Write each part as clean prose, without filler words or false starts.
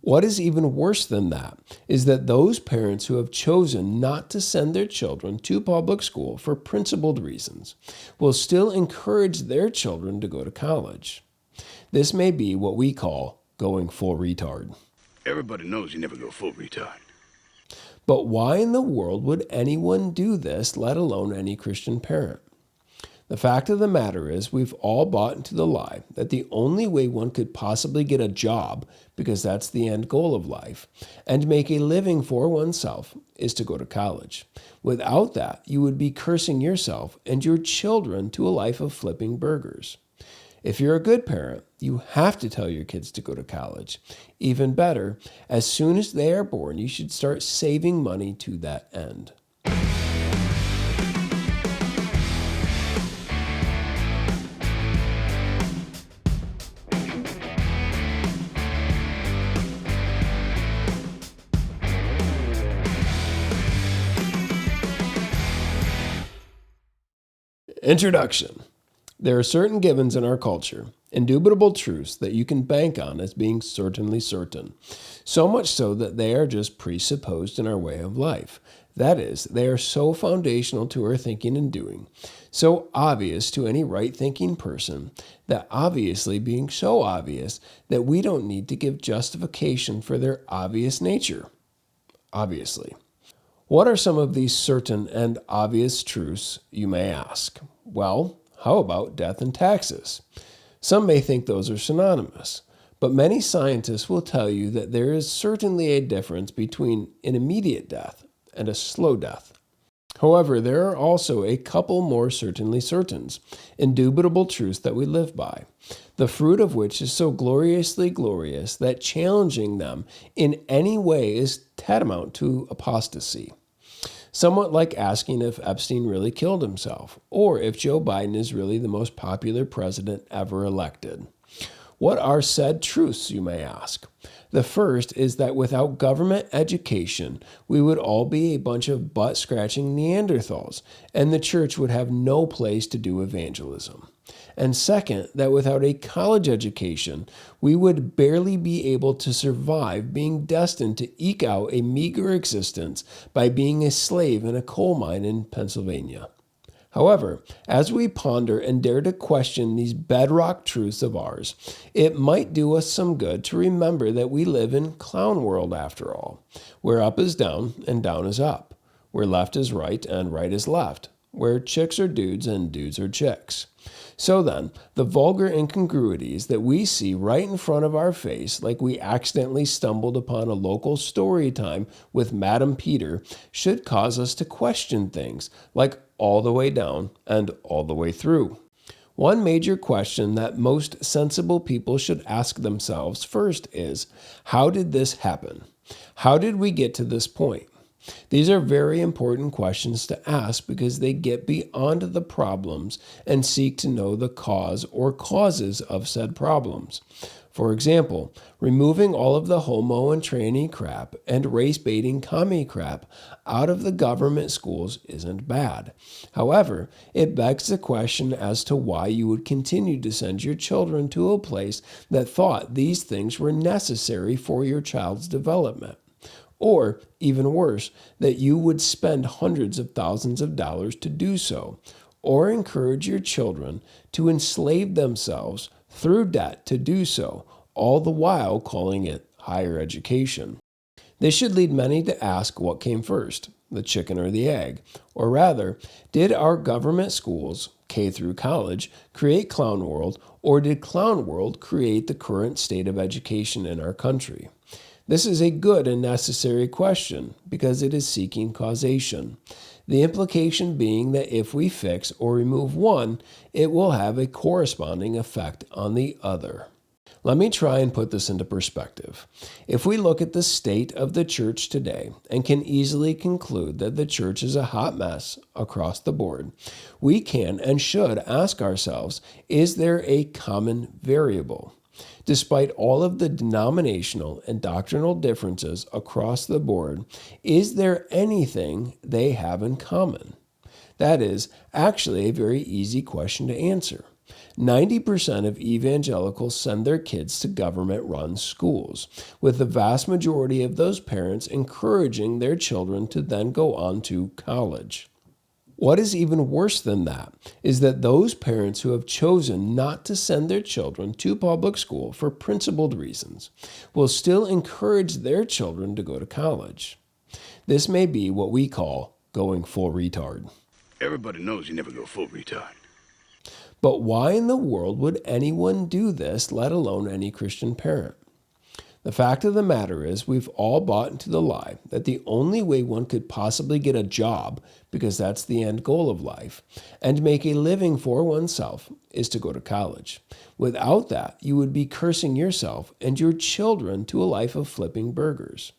What is even worse than that is that those parents who have chosen not to send their children to public school for principled reasons will still encourage their children to go to college. This may be what we call going full retard. Everybody knows you never go full retard. But why in the world would anyone do this, let alone any Christian parent? The fact of the matter is we've all bought into the lie that the only way one could possibly get a job, because that's the end goal of life, and make a living for oneself is to go to college. Without that, you would be cursing yourself and your children to a life of flipping burgers. If you're a good parent, you have to tell your kids to go to college. Even better, as soon as they are born, you should start saving money to that end. Introduction. There are certain givens in our culture, indubitable truths that you can bank on as being certainly certain, so much so that they are just presupposed in our way of life. That is, they are so foundational to our thinking and doing, so obvious to any right-thinking person, that obviously being so obvious that we don't need to give justification for their obvious nature. Obviously. What are some of these certain and obvious truths, you may ask? Well, how about death and taxes? Some may think those are synonymous, but many scientists will tell you that there is certainly a difference between an immediate death and a slow death. However, there are also a couple more certainly certains, indubitable truths that we live by, the fruit of which is so gloriously glorious that challenging them in any way is tantamount to apostasy. Somewhat like asking if Epstein really killed himself, or if Joe Biden is really the most popular president ever elected. What are said truths, you may ask? The first is that without government education, we would all be a bunch of butt-scratching Neanderthals, and the church would have no place to do evangelism. And second, that without a college education, we would barely be able to survive, being destined to eke out a meager existence by being a slave in a coal mine in Pennsylvania. However, as we ponder and dare to question these bedrock truths of ours, it might do us some good to remember that we live in clown world after all, where up is down and down is up, where left is right and right is left, where chicks are dudes and dudes are chicks. So then, the vulgar incongruities that we see right in front of our face, like we accidentally stumbled upon a local story time with Madam Peter, should cause us to question things, like all the way down and all the way through. One major question that most sensible people should ask themselves first is, how did this happen? How did we get to this point? These are very important questions to ask because they get beyond the problems and seek to know the cause or causes of said problems. For example, removing all of the homo and tranny crap and race-baiting commie crap out of the government schools isn't bad. However, it begs the question as to why you would continue to send your children to a place that thought these things were necessary for your child's development. Or, even worse, that you would spend hundreds of thousands of dollars to do so, or encourage your children to enslave themselves through debt to do so, all the while calling it higher education. This should lead many to ask what came first, the chicken or the egg, or rather, did our government schools, K through college, create Clown World, or did Clown World create the current state of education in our country? This is a good and necessary question because it is seeking causation. The implication being that if we fix or remove one, it will have a corresponding effect on the other. Let me try and put this into perspective. If we look at the state of the church today and can easily conclude that the church is a hot mess across the board, we can and should ask ourselves, is there a common variable? Despite all of the denominational and doctrinal differences across the board, is there anything they have in common? That is actually a very easy question to answer. 90% of evangelicals send their kids to government-run schools, with the vast majority of those parents encouraging their children to then go on to college. What is even worse than that is that those parents who have chosen not to send their children to public school for principled reasons will still encourage their children to go to college. This may be what we call going full retard. Everybody knows you never go full retard. But why in the world would anyone do this, let alone any Christian parent? The fact of the matter is we've all bought into the lie that the only way one could possibly get a job, because that's the end goal of life, and make a living for oneself is to go to college. Without that, you would be cursing yourself and your children to a life of flipping burgers.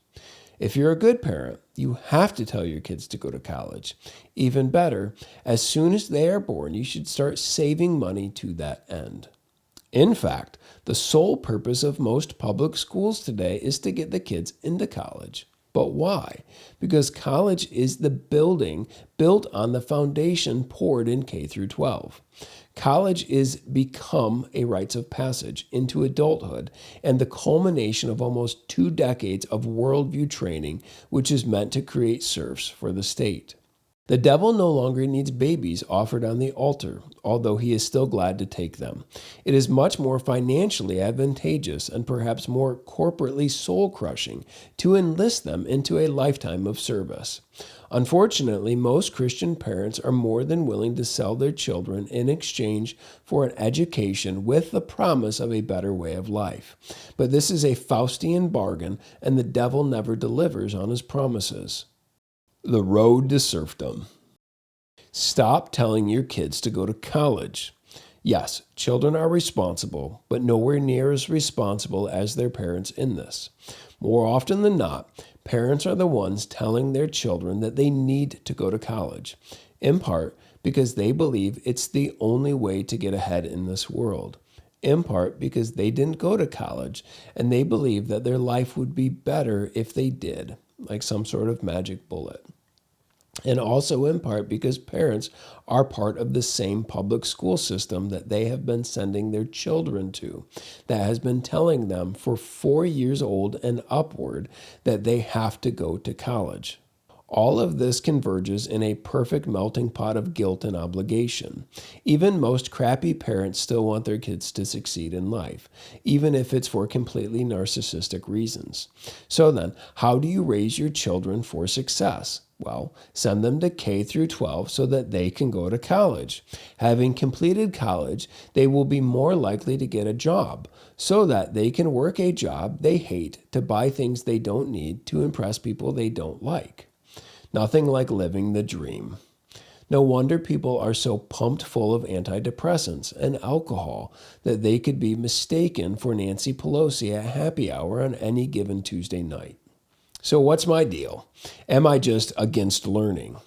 If you're a good parent, you have to tell your kids to go to college. Even better, as soon as they are born, you should start saving money to that end. In fact, the sole purpose of most public schools today is to get the kids into college. But why? Because college is the building built on the foundation poured in K through 12. College is become a rites of passage into adulthood and the culmination of almost 2 decades of worldview training, which is meant to create serfs for the state. The devil no longer needs babies offered on the altar, although he is still glad to take them. It is much more financially advantageous and perhaps more corporately soul-crushing to enlist them into a lifetime of service. Unfortunately, most Christian parents are more than willing to sell their children in exchange for an education with the promise of a better way of life. But this is a Faustian bargain, and the devil never delivers on his promises. The road to serfdom. Stop telling your kids to go to college. Yes, children are responsible, but nowhere near as responsible as their parents in this. More often than not, parents are the ones telling their children that they need to go to college, in part because they believe it's the only way to get ahead in this world, in part because they didn't go to college and they believe that their life would be better if they did, like some sort of magic bullet. And also in part because parents are part of the same public school system that they have been sending their children to, that has been telling them for 4 years old and upward that they have to go to college. All of this converges in a perfect melting pot of guilt and obligation. Even most crappy parents still want their kids to succeed in life, even if it's for completely narcissistic reasons. So then, how do you raise your children for success? Well, send them to K through 12 so that they can go to college. Having completed college, they will be more likely to get a job so that they can work a job they hate to buy things they don't need to impress people they don't like. Nothing like living the dream. No wonder people are so pumped full of antidepressants and alcohol that they could be mistaken for Nancy Pelosi at happy hour on any given Tuesday night. So what's my deal? Am I just against learning?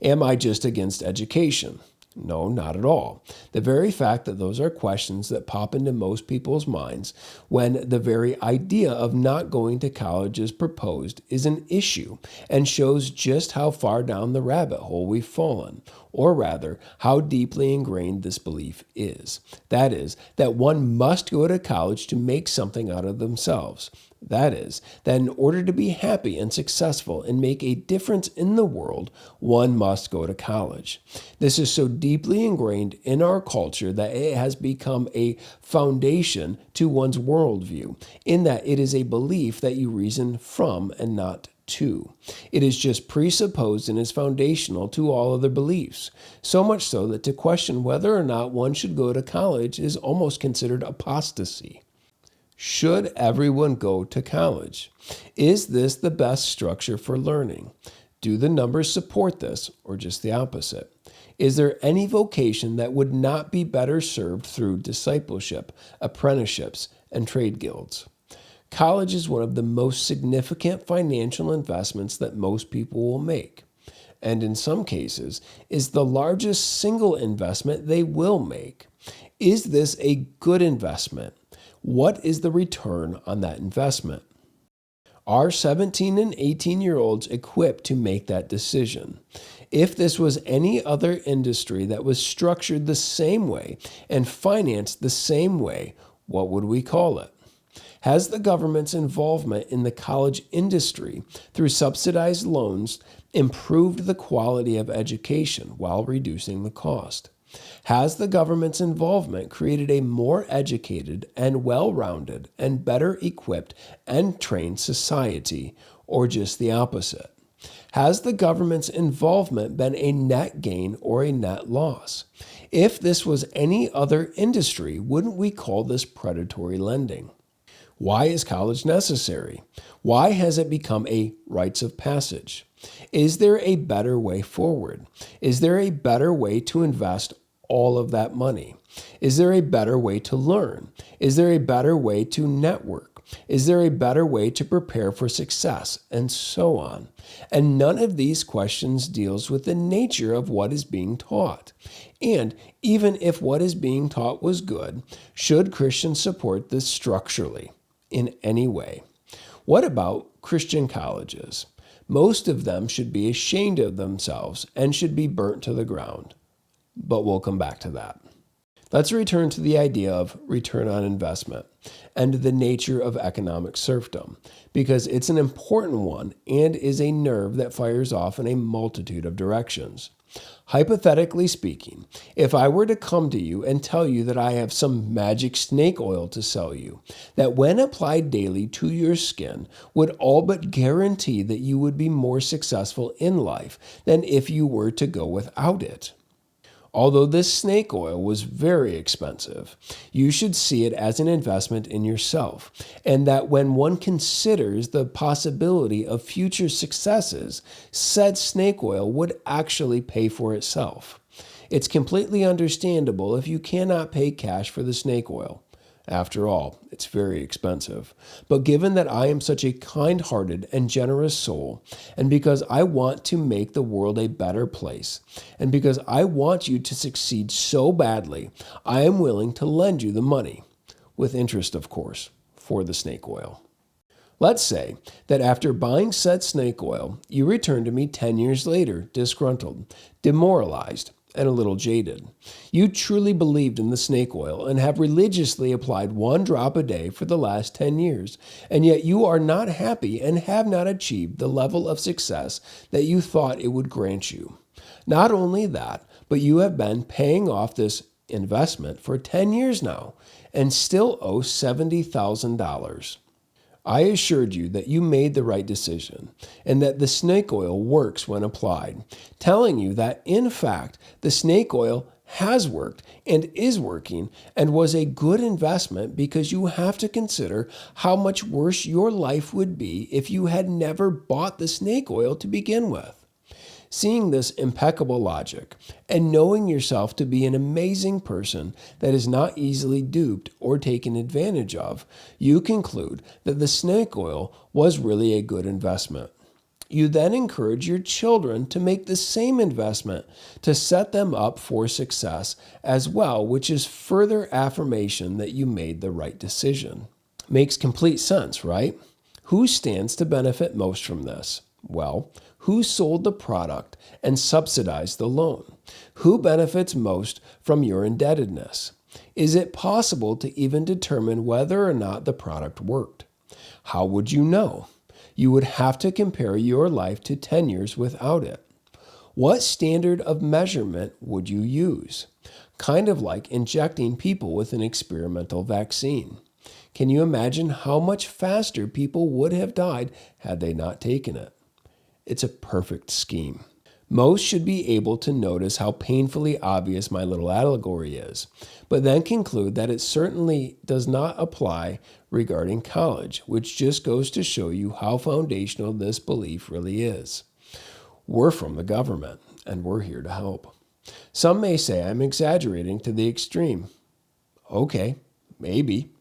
Am I just against education? No, not at all. The very fact that those are questions that pop into most people's minds when the very idea of not going to college is proposed is an issue and shows just how far down the rabbit hole we've fallen, or rather, how deeply ingrained this belief is. That is, that one must go to college to make something out of themselves. That is, that in order to be happy and successful and make a difference in the world, one must go to college. This is so deeply ingrained in our culture that it has become a foundation to one's worldview, in that it is a belief that you reason from and not to. It is just presupposed and is foundational to all other beliefs, so much so that to question whether or not one should go to college is almost considered apostasy. Should everyone go to college? Is this the best structure for learning? Do the numbers support this, or just the opposite? Is there any vocation that would not be better served through discipleship, apprenticeships, and trade guilds? College is one of the most significant financial investments that most people will make, and in some cases is the largest single investment they will make. Is this a good investment? What is the return on that investment? Are 17 and 18-year-olds equipped to make that decision? If this was any other industry that was structured the same way and financed the same way, what would we call it? Has the government's involvement in the college industry through subsidized loans improved the quality of education while reducing the cost? Has the government's involvement created a more educated and well-rounded and better equipped and trained society, or just the opposite? Has the government's involvement been a net gain or a net loss? If this was any other industry, wouldn't we call this predatory lending? Why is college necessary? Why has it become a rites of passage? Is there a better way forward? Is there a better way to invest all of that money? Is there a better way to learn? Is there a better way to network? Is there a better way to prepare for success? And so on. And none of these questions deals with the nature of what is being taught. And even if what is being taught was good, should Christians support this structurally in any way? What about Christian colleges? Most of them should be ashamed of themselves and should be burnt to the ground. But we'll come back to that. Let's return to the idea of return on investment and the nature of economic serfdom, because it's an important one and is a nerve that fires off in a multitude of directions. Hypothetically speaking, if I were to come to you and tell you that I have some magic snake oil to sell you, that when applied daily to your skin would all but guarantee that you would be more successful in life than if you were to go without it. Although this snake oil was very expensive, you should see it as an investment in yourself, and that when one considers the possibility of future successes, said snake oil would actually pay for itself. It's completely understandable if you cannot pay cash for the snake oil. After all, it's very expensive. But given that I am such a kind-hearted and generous soul, and because I want to make the world a better place, and because I want you to succeed so badly, I am willing to lend you the money, with interest, of course, for the snake oil. Let's say that after buying said snake oil, you return to me 10 years later, disgruntled, demoralized, and a little jaded. You truly believed in the snake oil and have religiously applied 1 drop a day for the last 10 years, and yet you are not happy and have not achieved the level of success that you thought it would grant you. Not only that, but you have been paying off this investment for 10 years now and still owe $70,000. I assured you that you made the right decision and that the snake oil works when applied, telling you that, in fact, the snake oil has worked and is working and was a good investment because you have to consider how much worse your life would be if you had never bought the snake oil to begin with. Seeing this impeccable logic and knowing yourself to be an amazing person that is not easily duped or taken advantage of, you conclude that the snake oil was really a good investment. You then encourage your children to make the same investment to set them up for success as well, which is further affirmation that you made the right decision. Makes complete sense, right? Who stands to benefit most from this? Well, who sold the product and subsidized the loan? Who benefits most from your indebtedness? Is it possible to even determine whether or not the product worked? How would you know? You would have to compare your life to 10 years without it. What standard of measurement would you use? Kind of like injecting people with an experimental vaccine. Can you imagine how much faster people would have died had they not taken it? It's a perfect scheme. Most should be able to notice how painfully obvious my little allegory is, but then conclude that it certainly does not apply regarding college, which just goes to show you how foundational this belief really is. We're from the government, and we're here to help. Some may say I'm exaggerating to the extreme. Okay, maybe.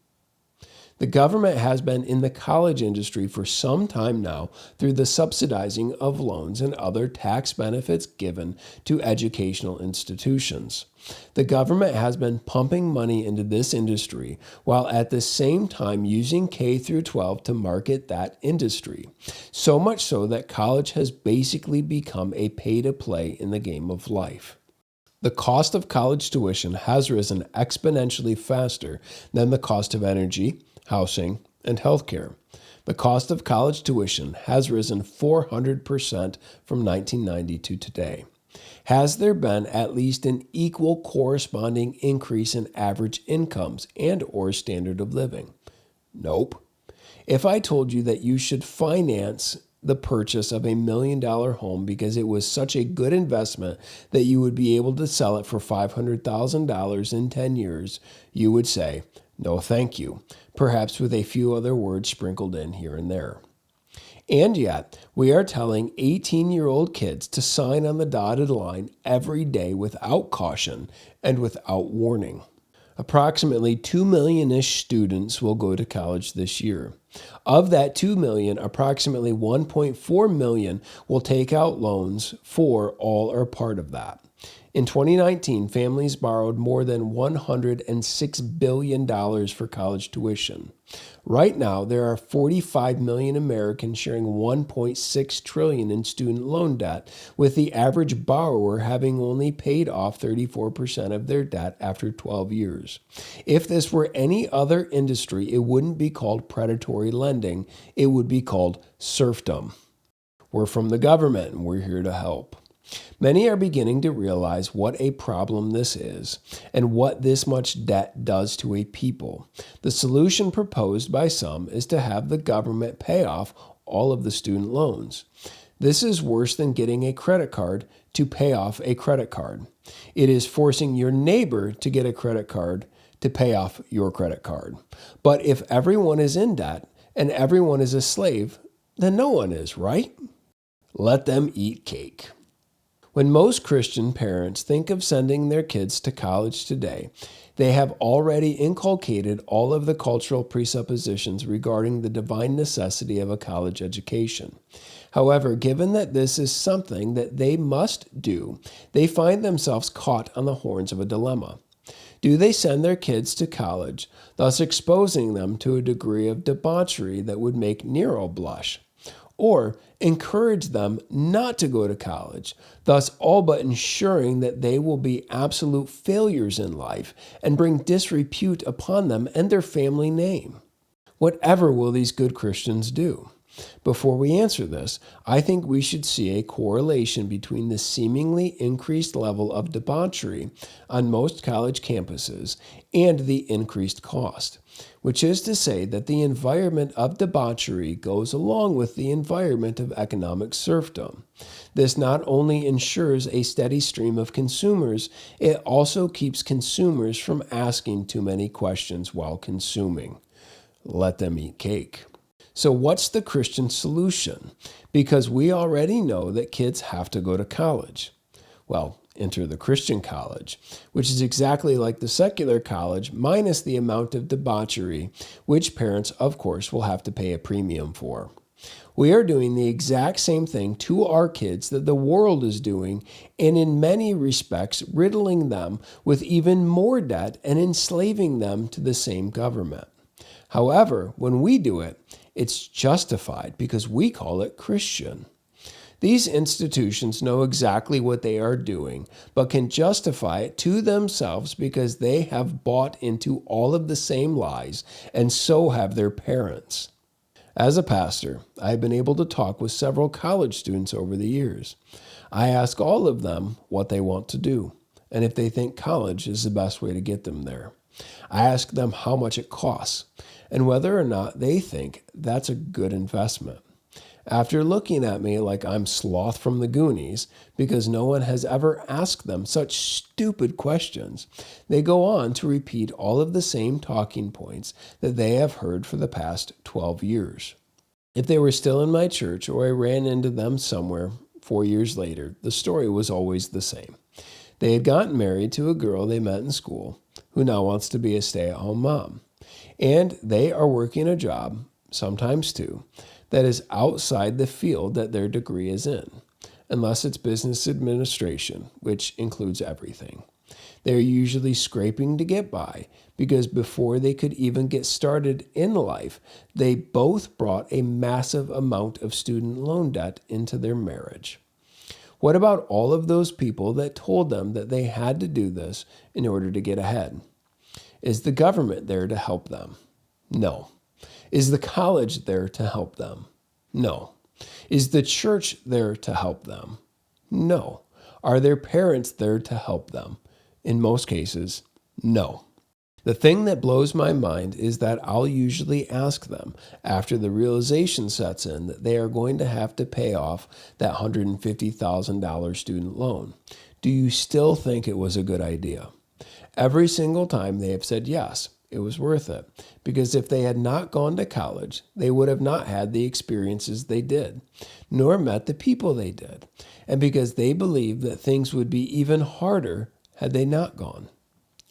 The government has been in the college industry for some time now through the subsidizing of loans and other tax benefits given to educational institutions. The government has been pumping money into this industry while at the same time using K through 12 to market that industry. So much so that college has basically become a pay-to-play in the game of life. The cost of college tuition has risen exponentially faster than the cost of energy, housing, and healthcare. The cost of college tuition has risen 400% from 1990 to today. Has there been at least an equal corresponding increase in average incomes and or standard of living? Nope. If I told you that you should finance the purchase of $1 million home because it was such a good investment that you would be able to sell it for $500,000 in 10 years, you would say, no, thank you, perhaps with a few other words sprinkled in here and there. And yet, we are telling 18-year-old kids to sign on the dotted line every day without caution and without warning. Approximately 2 million-ish students will go to college this year. Of that 2 million, approximately 1.4 million will take out loans for all or part of that. In 2019, families borrowed more than $106 billion for college tuition. Right now, there are 45 million Americans sharing $1.6 trillion in student loan debt, with the average borrower having only paid off 34% of their debt after 12 years. If this were any other industry, it wouldn't be called predatory lending. It would be called serfdom. We're from the government, and we're here to help. Many are beginning to realize what a problem this is and what this much debt does to a people. The solution proposed by some is to have the government pay off all of the student loans. This is worse than getting a credit card to pay off a credit card. It is forcing your neighbor to get a credit card to pay off your credit card. But if everyone is in debt and everyone is a slave, then no one is, right? Let them eat cake. When most Christian parents think of sending their kids to college today, they have already inculcated all of the cultural presuppositions regarding the divine necessity of a college education. However, given that this is something that they must do, they find themselves caught on the horns of a dilemma. Do they send their kids to college, thus exposing them to a degree of debauchery that would make Nero blush? Or encourage them not to go to college, thus all but ensuring that they will be absolute failures in life and bring disrepute upon them and their family name? Whatever will these good Christians do? Before we answer this, I think we should see a correlation between the seemingly increased level of debauchery on most college campuses and the increased cost, which is to say that the environment of debauchery goes along with the environment of economic serfdom. This not only ensures a steady stream of consumers, it also keeps consumers from asking too many questions while consuming. Let them eat cake. So what's the Christian solution? Because we already know that kids have to go to college. Well, enter the Christian college, which is exactly like the secular college minus the amount of debauchery, which parents, of course, will have to pay a premium for. We are doing the exact same thing to our kids that the world is doing, and in many respects riddling them with even more debt and enslaving them to the same government. However, when we do it, it's justified because we call it Christian. These institutions know exactly what they are doing, but can justify it to themselves because they have bought into all of the same lies, and so have their parents. As a pastor, I have been able to talk with several college students over the years. I ask all of them what they want to do, and if they think college is the best way to get them there. I ask them how much it costs, and whether or not they think that's a good investment. After looking at me like I'm Sloth from the Goonies, because no one has ever asked them such stupid questions, they go on to repeat all of the same talking points that they have heard for the past 12 years. If they were still in my church or I ran into them somewhere 4 years later, the story was always the same. They had gotten married to a girl they met in school who now wants to be a stay-at-home mom. And they are working a job, sometimes two, that is outside the field that their degree is in, unless it's business administration, which includes everything. They're usually scraping to get by because before they could even get started in life, they both brought a massive amount of student loan debt into their marriage. What about all of those people that told them that they had to do this in order to get ahead? Is the government there to help them? No. Is the college there to help them? No. Is the church there to help them? No. Are their parents there to help them? In most cases, no. The thing that blows my mind is that I'll usually ask them after the realization sets in that they are going to have to pay off that $150,000 student loan. Do you still think it was a good idea? Every single time they have said yes, it was worth it. Because if they had not gone to college, they would have not had the experiences they did, nor met the people they did. And because they believed that things would be even harder had they not gone.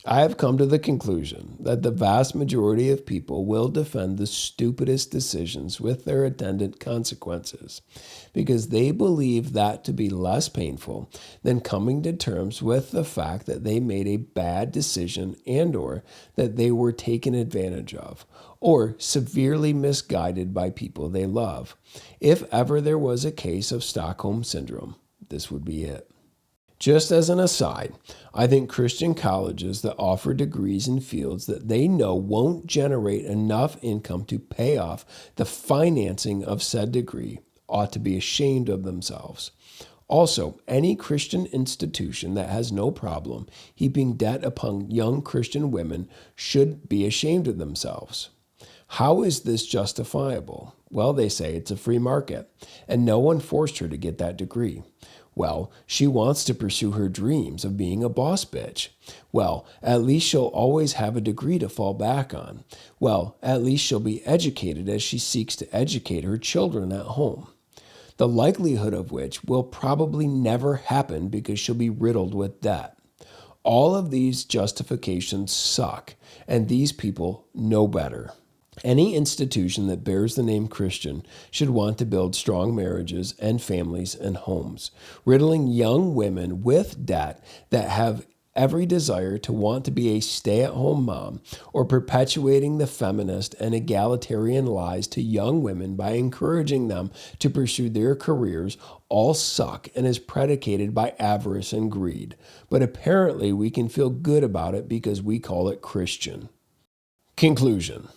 I have come to the conclusion that the vast majority of people will defend the stupidest decisions with their attendant consequences because they believe that to be less painful than coming to terms with the fact that they made a bad decision and/or that they were taken advantage of or severely misguided by people they love. If ever there was a case of Stockholm Syndrome, this would be it. Just as an aside, I think Christian colleges that offer degrees in fields that they know won't generate enough income to pay off the financing of said degree ought to be ashamed of themselves. Also, any Christian institution that has no problem heaping debt upon young Christian women should be ashamed of themselves. How is this justifiable? Well, they say it's a free market, and no one forced her to get that degree. Well, she wants to pursue her dreams of being a boss bitch. Well, at least she'll always have a degree to fall back on. Well, at least she'll be educated as she seeks to educate her children at home. The likelihood of which will probably never happen because she'll be riddled with debt. All of these justifications suck, and these people know better. Any institution that bears the name Christian should want to build strong marriages and families and homes, riddling young women with debt that have every desire to want to be a stay-at-home mom, or perpetuating the feminist and egalitarian lies to young women by encouraging them to pursue their careers, all suck and is predicated by avarice and greed. But apparently we can feel good about it because we call it Christian. Conclusion.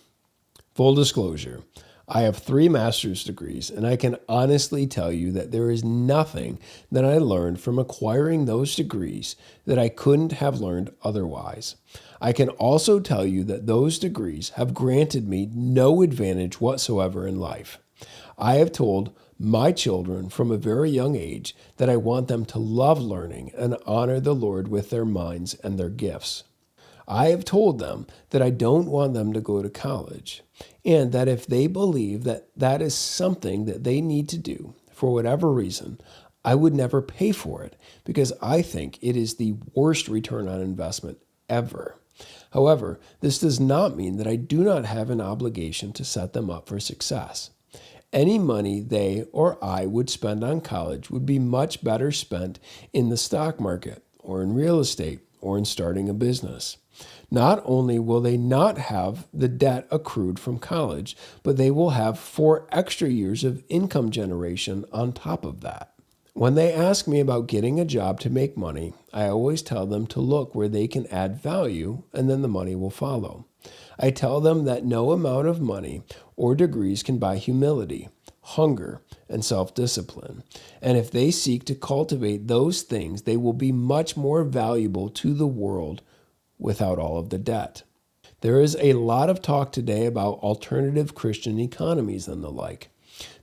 Full disclosure, I have 3 master's degrees, and I can honestly tell you that there is nothing that I learned from acquiring those degrees that I couldn't have learned otherwise. I can also tell you that those degrees have granted me no advantage whatsoever in life. I have told my children from a very young age that I want them to love learning and honor the Lord with their minds and their gifts. I have told them that I don't want them to go to college, and that if they believe that that is something that they need to do for whatever reason, I would never pay for it because I think it is the worst return on investment ever. However, this does not mean that I do not have an obligation to set them up for success. Any money they or I would spend on college would be much better spent in the stock market or in real estate or in starting a business. Not only will they not have the debt accrued from college, but they will have 4 extra years of income generation on top of that. When they ask me about getting a job to make money, I always tell them to look where they can add value, and then the money will follow. I tell them that no amount of money or degrees can buy humility, hunger, and self-discipline. And if they seek to cultivate those things, they will be much more valuable to the world without all of the debt. There is a lot of talk today about alternative Christian economies and the like.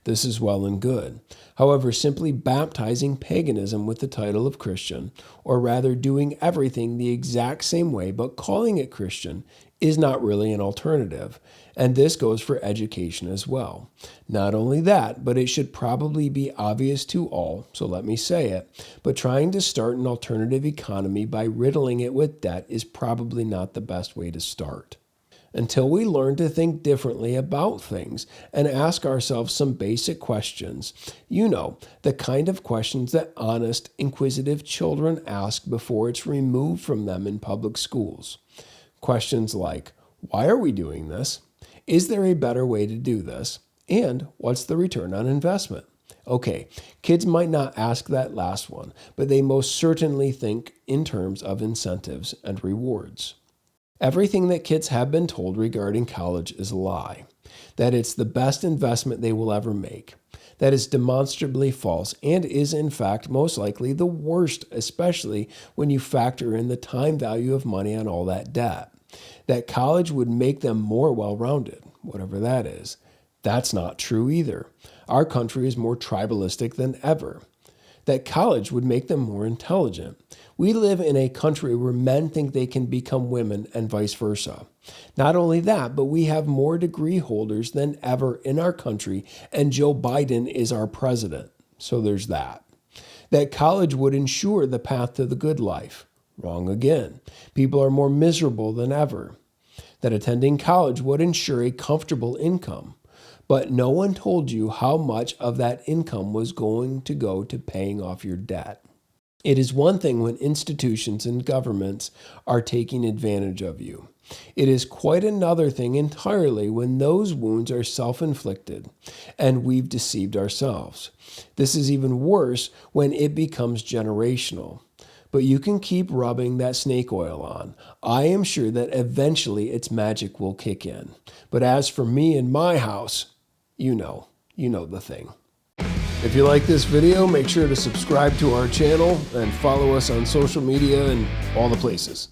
This is well and good. However, simply baptizing paganism with the title of Christian, or rather doing everything the exact same way but calling it Christian, is not really an alternative. And this goes for education as well. Not only that, but it should probably be obvious to all, so let me say it, but trying to start an alternative economy by riddling it with debt is probably not the best way to start. until we learn to think differently about things and ask ourselves some basic questions. You know, the kind of questions that honest, inquisitive children ask before it's removed from them in public schools. Questions like, why are we doing this? Is there a better way to do this? And what's the return on investment? Okay, kids might not ask that last one, but they most certainly think in terms of incentives and rewards. Everything that kids have been told regarding college is a lie. That it's the best investment they will ever make. That is demonstrably false and is in fact most likely the worst, especially when you factor in the time value of money on all that debt. That college would make them more well-rounded, whatever that is. That's not true either. Our country is more tribalistic than ever. That college would make them more intelligent. We live in a country where men think they can become women and vice versa. Not only that, but we have more degree holders than ever in our country, and Joe Biden is our president. So there's that. That college would ensure the path to the good life. Wrong again. People are more miserable than ever. That attending college would ensure a comfortable income. But no one told you how much of that income was going to go to paying off your debt. It is one thing when institutions and governments are taking advantage of you. It is quite another thing entirely when those wounds are self-inflicted and we've deceived ourselves. This is even worse when it becomes generational. But you can keep rubbing that snake oil on. I am sure that eventually its magic will kick in. But as for me and my house, you know the thing. If you like this video, make sure to subscribe to our channel and follow us on social media and all the places.